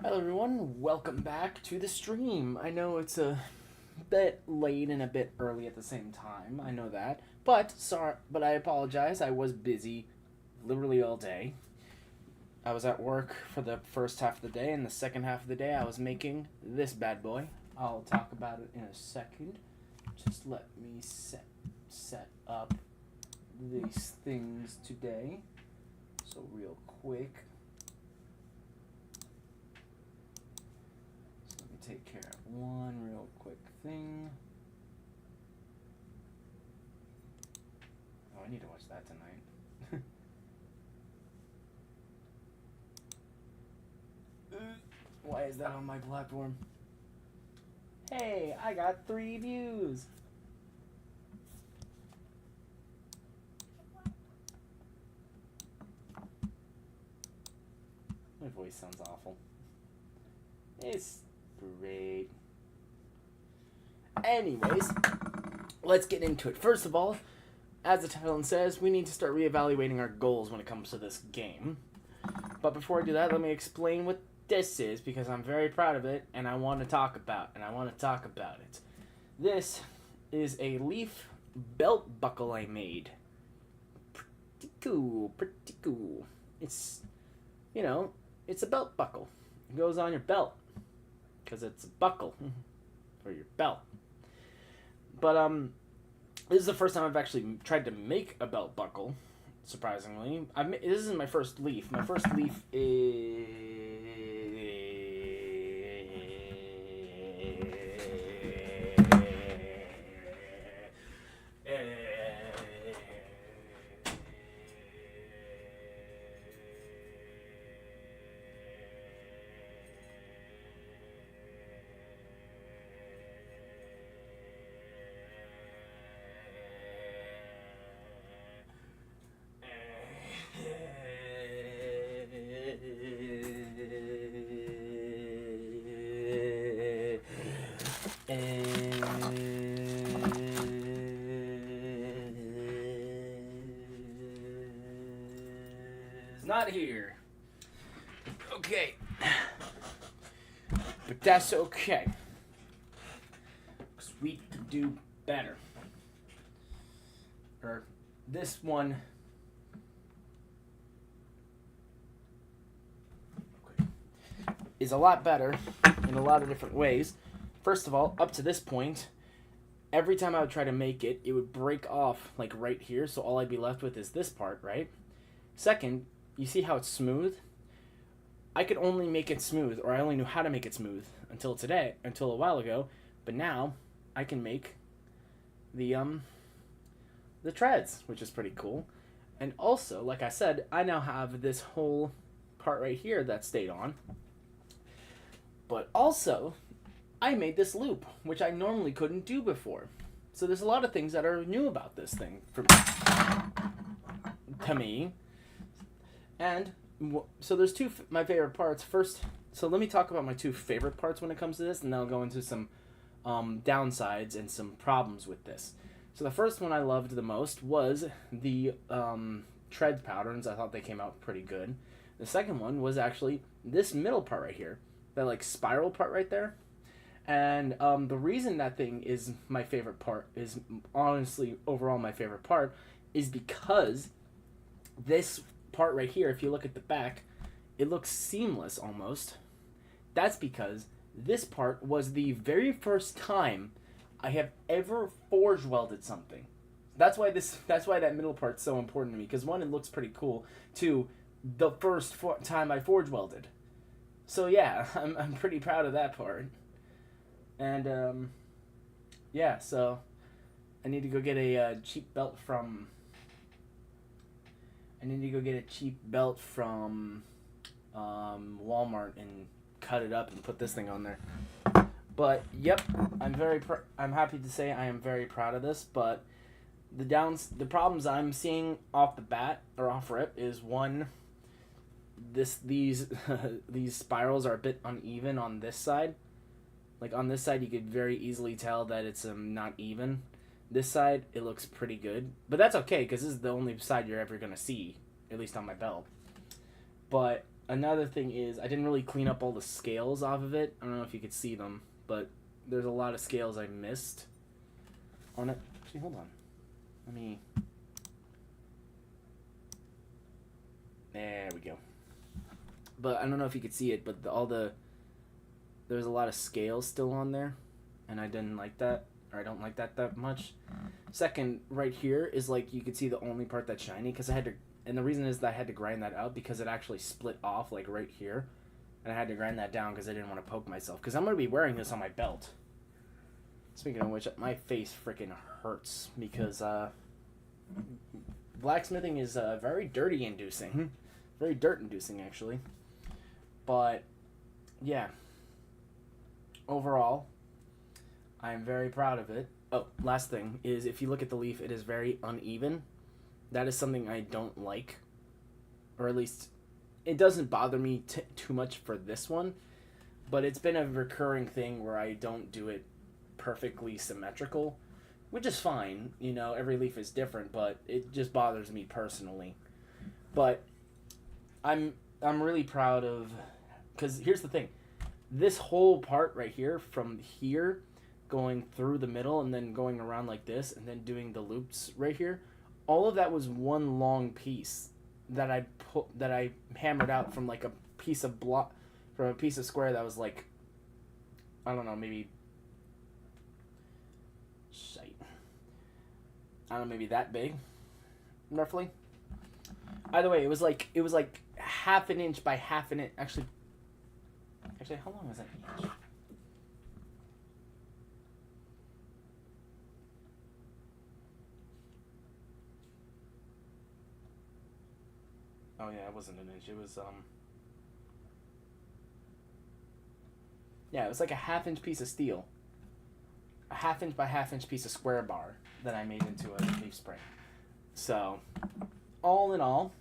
Hello everyone, welcome back to the stream. I know it's a bit late and a bit early at the same time. I know that. But I apologize. I was busy literally all day. I was at work for the first half of the day, and the second half of the day I was making this bad boy. I'll talk about it in a second. Just let me set up these things today. So real quick. Take care of one real quick thing. Oh, I need to watch that tonight. Why is that on my platform? Hey, I got 3 views. My voice sounds awful. It's great. Anyways, let's get into it. First of all, as the title says, we need to start reevaluating our goals when it comes to this game. But before I do that, let me explain what this is, because I'm very proud of it and I want to talk about it. This is a leaf belt buckle I made. Pretty cool. It's, it's a belt buckle. It goes on your belt because it's a buckle for your belt. But this is the first time I've actually tried to make a belt buckle. Surprisingly, this isn't my first leaf. My first leaf not here. Okay. But that's okay. Because we can do better. Or this one. Okay, is a lot better in a lot of different ways. First of all, up to this point, every time I would try to make it, it would break off like right here. So all I'd be left with is this part, right? Second, you see how it's smooth? I could only make it smooth, or I only knew how to make it smooth until a while ago. But now I can make the treads, which is pretty cool. And also, like I said, I now have this whole part right here that stayed on. But also, I made this loop, which I normally couldn't do before. So there's a lot of things that are new about this thing to me. And so there's my favorite parts. First, so let me talk about my 2 favorite parts when it comes to this, and then I'll go into some downsides and some problems with this. So the first one I loved the most was the tread patterns. I thought they came out pretty good. The second one was actually this middle part right here, that like spiral part right there. And the reason that thing is my favorite part, is honestly overall my favorite part, is because this part right here, if you look at the back, it looks seamless almost. That's because this part was the very first time I have ever forge welded something. That's why that middle part's so important to me, because 1, it looks pretty cool. 2, the first time I forge welded. So yeah, I'm pretty proud of that part. And yeah, so I need to go get a cheap belt from Walmart and cut it up and put this thing on there. But yep, I'm happy to say I am very proud of this. But the problems I'm seeing off the bat or off rip is, 1, these these spirals are a bit uneven on this side. Like on this side, you could very easily tell that it's not even. This side, it looks pretty good. But that's okay, because this is the only side you're ever going to see, at least on my belt. But another thing is I didn't really clean up all the scales off of it. I don't know if you could see them, but there's a lot of scales I missed on it. Actually, hold on. Let me... There we go. But I don't know if you could see it, but there's a lot of scales still on there, and I didn't like that, or I don't like that much. Second, right here is like you could see the only part that's shiny, because I had to, and the reason is that I had to grind that out because it actually split off like right here, and I had to grind that down because I didn't want to poke myself, because I'm going to be wearing this on my belt. Speaking of which, my face freaking hurts because blacksmithing is very dirty inducing. Very dirt inducing, actually. But, yeah. Overall, I'm very proud of it. Oh, last thing is if you look at the leaf, it is very uneven. That is something I don't like. Or at least, it doesn't bother me too much for this one. But it's been a recurring thing where I don't do it perfectly symmetrical. Which is fine. You know, every leaf is different, but it just bothers me personally. But I'm really proud of, because here's the thing, this whole part right here, from here going through the middle and then going around like this and then doing the loops right here, all of that was one long piece that I hammered out from like a piece of block, from a piece of square that was like, I don't know, maybe maybe that big, roughly. Either way, it was like half an inch by half an inch. Actually, how long is that inch? Oh yeah, it wasn't an inch. It was yeah, it was like a half-inch piece of steel, a half-inch by half-inch piece of square bar that I made into a leaf spring. So, all in all,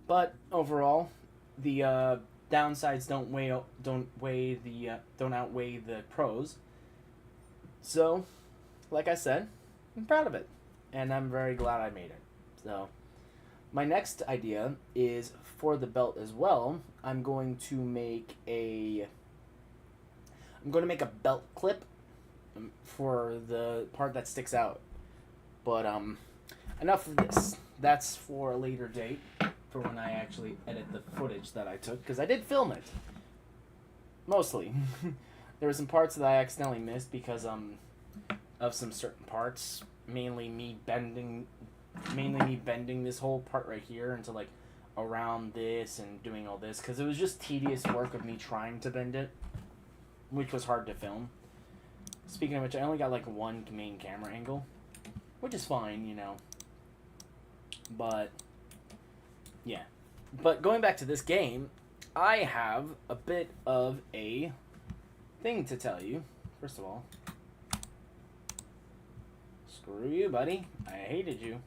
but overall, the downsides don't outweigh the pros. So, like I said, I'm proud of it, and I'm very glad I made it. So, my next idea is for the belt as well. I'm going to make a belt clip for the part that sticks out. But enough of this. That's for a later date, for when I actually edit the footage that I took, because I did film it. Mostly. There were some parts that I accidentally missed because of some certain parts, mainly me bending this whole part right here into like around this and doing all this, because it was just tedious work of me trying to bend it, which was hard to film. Speaking of which, I only got like one main camera angle, which is fine, you know. But yeah. But going back to this game, I have a bit of a thing to tell you. First of all, screw you, buddy. I hated you.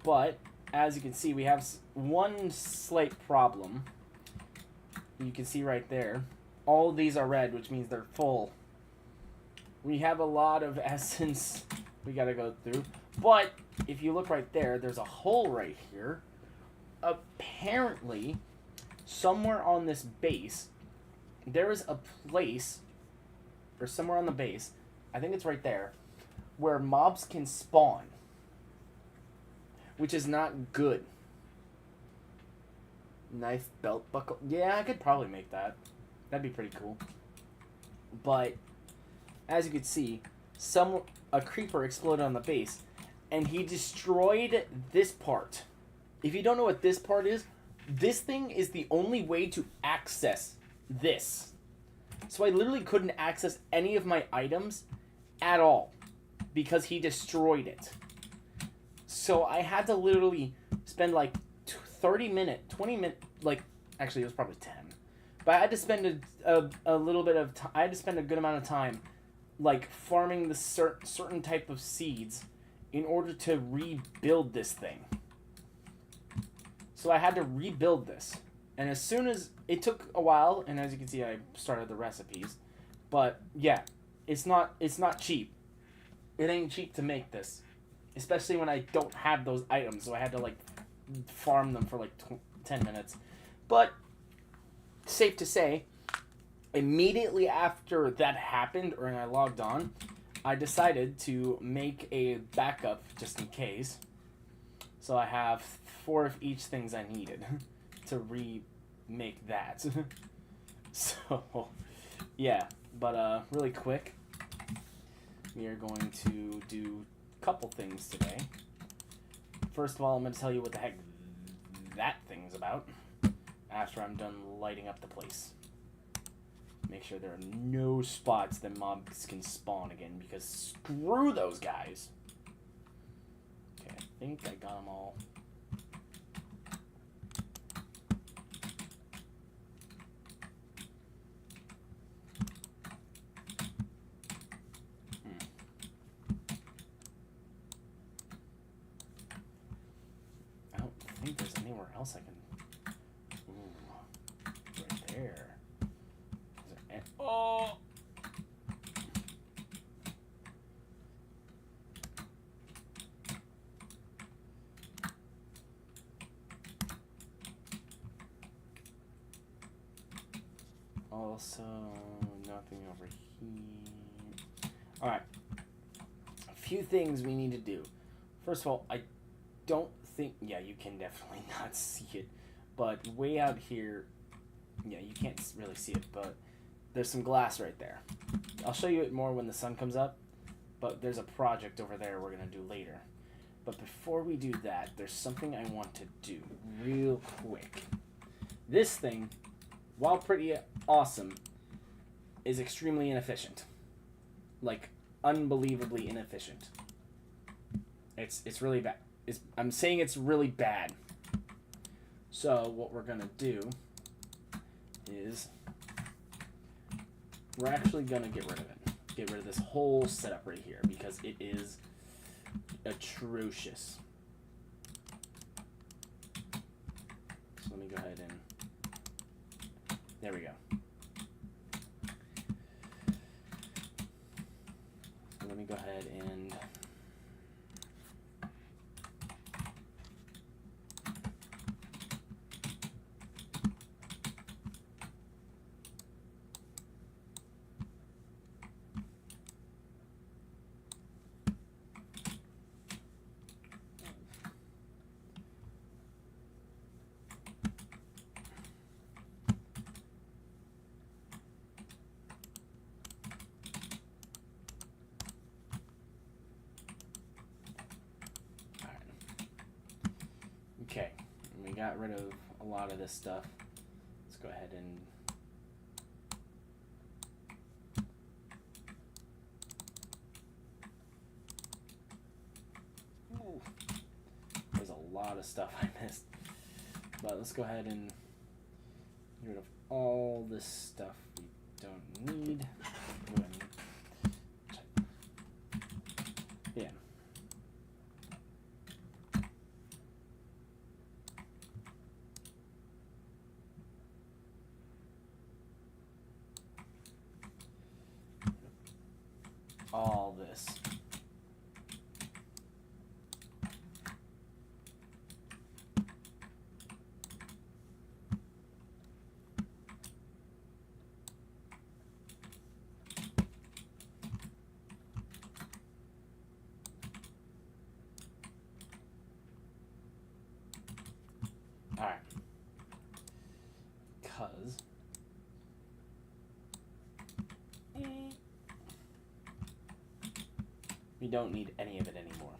But as you can see, we have one slight problem. You can see right there. All of these are red, which means they're full. We have a lot of essence we gotta go through. But if you look right there, there's a hole right here. Apparently, somewhere on this base, there is a place, or somewhere on the base, I think it's right there, where mobs can spawn. Which is not good. Knife belt buckle. Yeah, I could probably make that. That'd be pretty cool. But as you can see, a creeper exploded on the base, and he destroyed this part. If you don't know what this part is, this thing is the only way to access this. So I literally couldn't access any of my items at all because he destroyed it. So I had to literally spend like 20 minutes, like, actually it was probably 10. But I had to spend a little bit of time, I had to spend a good amount of time, like, farming the certain type of seeds in order to rebuild this thing. So I had to rebuild this. And as soon as, it took a while, and as you can see, I started the recipes. But, yeah, it's not cheap. It ain't cheap to make this. Especially when I don't have those items, so I had to, like, farm them for like 10 minutes. But safe to say, immediately after that happened, or when I logged on, I decided to make a backup just in case. So I have 4 of each things I needed to remake that. So, yeah. But really quick, we are going to do a couple things today. First of all, I'm going to tell you what the heck that thing's about after I'm done lighting up the place. Make sure there are no spots that mobs can spawn again, because screw those guys. Okay, I think I got them all. I don't think there's anywhere else I can... Ooh, right there. Oh! Also, nothing over here. Alright. A few things we need to do. First of all, I don't think... Yeah, you can definitely not see it. But way out here... Yeah, you can't really see it, but... There's some glass right there. I'll show you it more when the sun comes up, but there's a project over there we're going to do later. But before we do that, there's something I want to do real quick. This thing, while pretty awesome, is extremely inefficient. Like, unbelievably inefficient. It's really bad. I'm saying it's really bad. So what we're going to do is... We're actually going to get rid of it. Get rid of this whole setup right here, because it is atrocious. So let me go ahead and... There we go. So let me go ahead and... Okay, we got rid of a lot of this stuff. Let's go ahead and... Ooh, there's a lot of stuff I missed. But let's go ahead and get rid of all this stuff we don't need. Yeah. All this. All right. Because we don't need any of it anymore.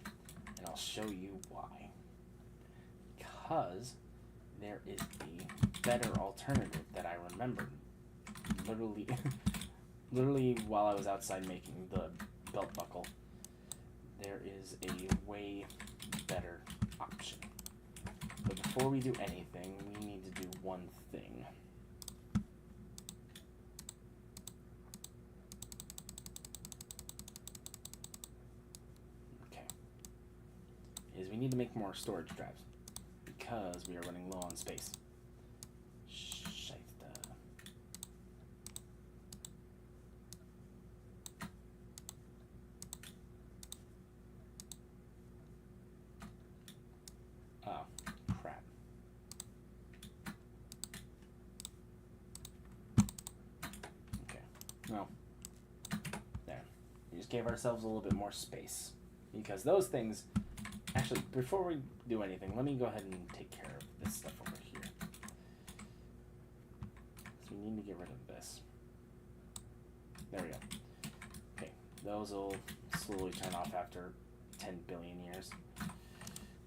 And I'll show you why. Because there is a better alternative that I remembered. Literally while I was outside making the belt buckle. There is a way better option. But before we do anything, we need to do one thing. Is we need to make more storage drives because we are running low on space. Shite. Oh, crap. Well, there. We just gave ourselves a little bit more space. Because those things... Actually, before we do anything, let me go ahead and take care of this stuff over here. So we need to get rid of this. There we go. Okay, those will slowly turn off after 10 billion years.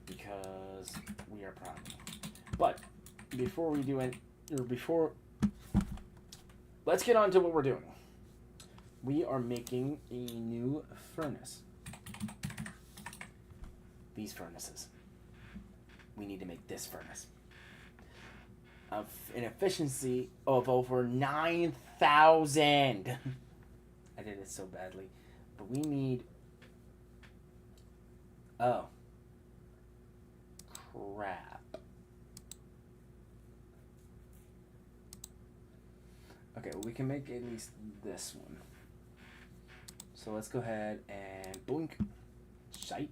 Because we are proud. But, before we do it... Or before... Let's get on to what we're doing. We are making a new furnace. These furnaces. We need to make this furnace. Of an efficiency of over 9,000. I did it so badly. But we need... Oh. Crap. Okay, well, we can make at least this one. So let's go ahead and boink. Shite.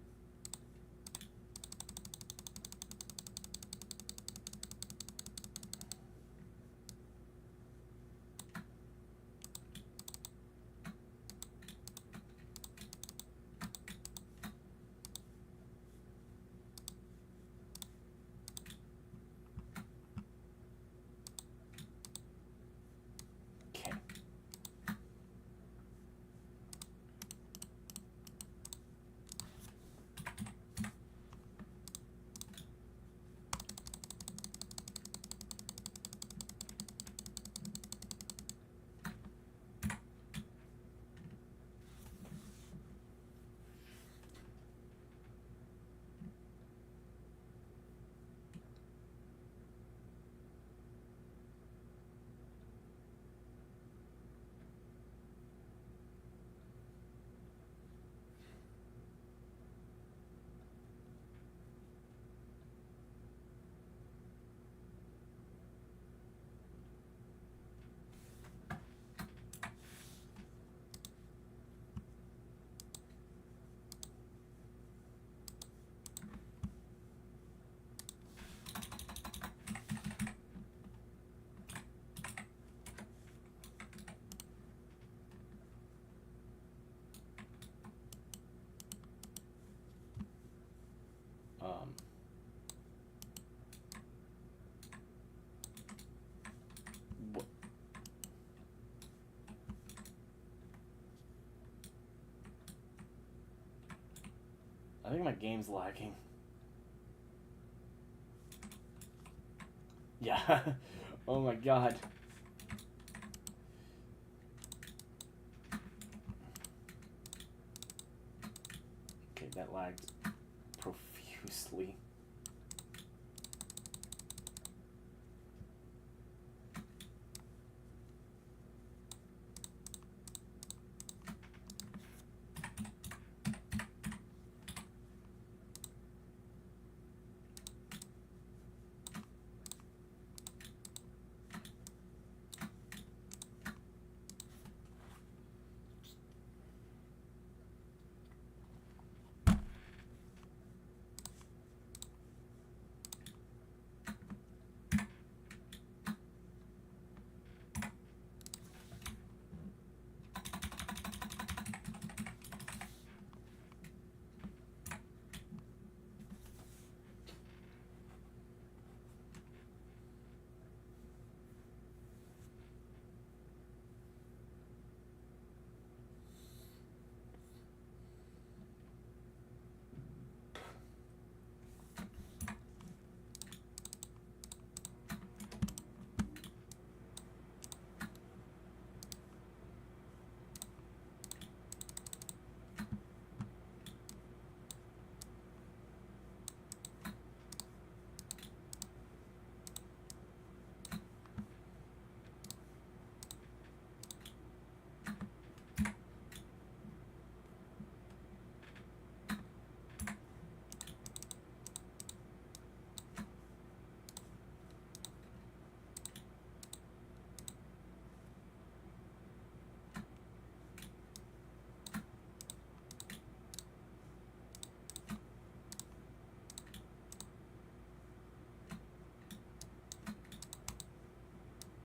I think my game's lagging. Yeah. Oh my god. Okay, that lagged profusely.